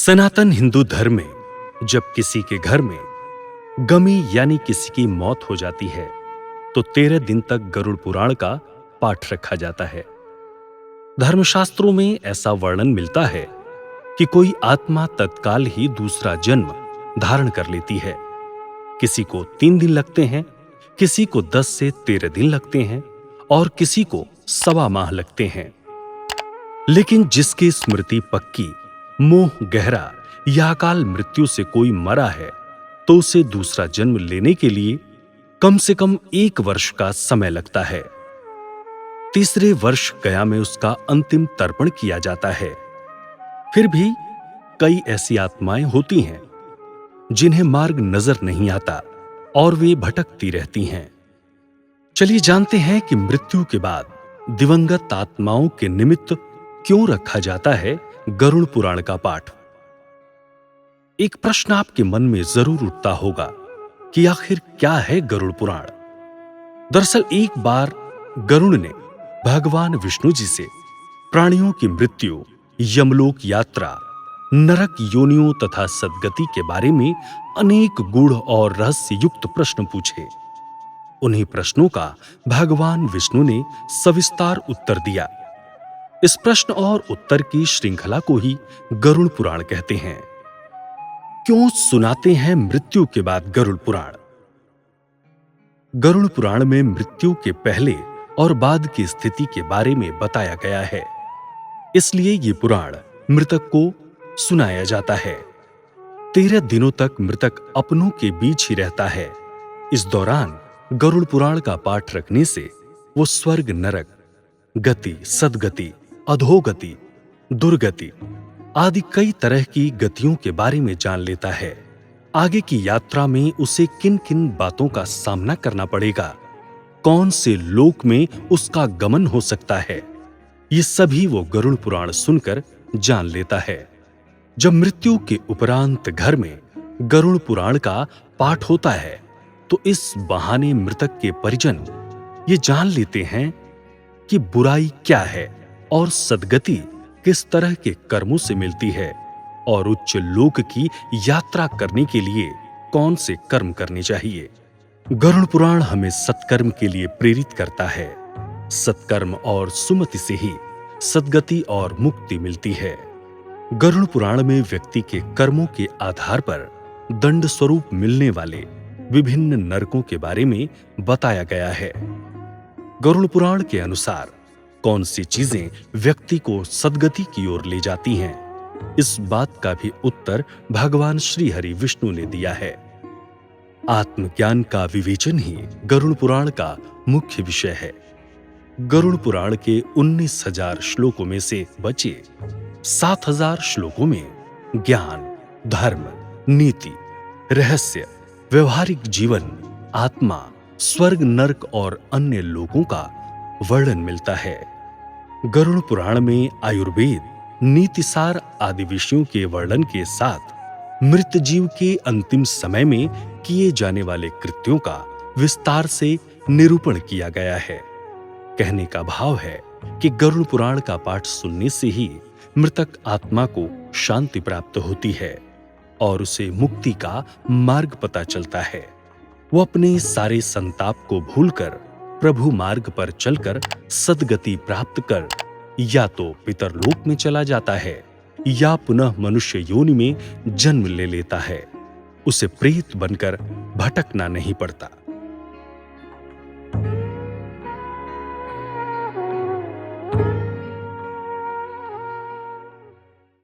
सनातन हिंदू धर्म में जब किसी के घर में गमी यानी किसी की मौत हो जाती है तो 13 दिन तक गरुड़ पुराण का पाठ रखा जाता है। धर्मशास्त्रों में ऐसा वर्णन मिलता है कि कोई आत्मा तत्काल ही दूसरा जन्म धारण कर लेती है। किसी को 3 दिन लगते हैं, किसी को 10 से 13 दिन लगते हैं और किसी को 1.25 माह लगते हैं। लेकिन जिसकी स्मृति पक्की, मोह गहरा या अकाल मृत्यु से कोई मरा है तो उसे दूसरा जन्म लेने के लिए कम से कम 1 वर्ष का समय लगता है। तीसरे वर्ष गया में उसका अंतिम तर्पण किया जाता है। फिर भी कई ऐसी आत्माएं होती हैं जिन्हें मार्ग नजर नहीं आता और वे भटकती रहती हैं। चलिए जानते हैं कि मृत्यु के बाद दिवंगत आत्माओं के निमित्त क्यों रखा जाता है गरुड़ पुराण का पाठ। एक प्रश्न आपके मन में जरूर उठता होगा कि आखिर क्या है गरुड़ पुराण। दरअसल एक बार गरुड़ ने भगवान विष्णु जी से प्राणियों की मृत्यु, यमलोक यात्रा, नरक योनियों तथा सद्गति के बारे में अनेक गूढ़ और रहस्य युक्त प्रश्न पूछे। उन्हीं प्रश्नों का भगवान विष्णु ने सविस्तार उत्तर दिया। इस प्रश्न और उत्तर की श्रृंखला को ही गरुड़ पुराण कहते हैं। क्यों सुनाते हैं मृत्यु के बाद गरुड़ पुराण? गरुड़ पुराण में मृत्यु के पहले और बाद की स्थिति के बारे में बताया गया है, इसलिए ये पुराण मृतक को सुनाया जाता है। 13 दिनों तक मृतक अपनों के बीच ही रहता है। इस दौरान गरुड़ पुराण का पाठ रखने से वो स्वर्ग, नरक, गति, सद्गति, अधोगति, दुर्गति आदि कई तरह की गतियों के बारे में जान लेता है। आगे की यात्रा में उसे किन किन बातों का सामना करना पड़ेगा, कौन से लोक में उसका गमन हो सकता है, ये सभी वो गरुड़ पुराण सुनकर जान लेता है। जब मृत्यु के उपरांत घर में गरुड़ पुराण का पाठ होता है तो इस बहाने मृतक के परिजन ये जान लेते हैं कि बुराई क्या है और सद्गति किस तरह के कर्मों से मिलती है और उच्च लोक की यात्रा करने के लिए कौन से कर्म करने चाहिए। गरुड़ पुराण हमें सत्कर्म के लिए प्रेरित करता है। सत्कर्म और सुमति से ही सद्गति और मुक्ति मिलती है। गरुड़ पुराण में व्यक्ति के कर्मों के आधार पर दंड स्वरूप मिलने वाले विभिन्न नरकों के बारे में बताया गया है। गरुड़ पुराण के अनुसार कौन सी चीजें व्यक्ति को सद्गति की ओर ले जाती हैं, इस बात का भी उत्तर भगवान श्री हरि विष्णु ने दिया है। आत्मज्ञान का विवेचन ही गरुड़ पुराण का मुख्य विषय है। गरुड़ पुराण के 19,000 श्लोकों में से बचे 7,000 श्लोकों में ज्ञान, धर्म, नीति, रहस्य, व्यवहारिक जीवन, आत्मा, स्वर्ग, नरक और अन्य लोकों का वर्णन मिलता है। गरुड़ पुराण में आयुर्वेद, नीतिसार आदि विषयों के वर्णन के साथ मृत जीव के अंतिम समय में किए जाने वाले कृत्यों का विस्तार से निरूपण किया गया है। कहने का भाव है कि गरुड़ पुराण का पाठ सुनने से ही मृतक आत्मा को शांति प्राप्त होती है और उसे मुक्ति का मार्ग पता चलता है। वो अपने सारे संताप को भूलकर प्रभु मार्ग पर चलकर सद्गति प्राप्त कर या तो पितरलोक में चला जाता है या पुनः मनुष्य योनि में जन्म ले लेता है। उसे प्रेत बनकर भटकना नहीं पड़ता।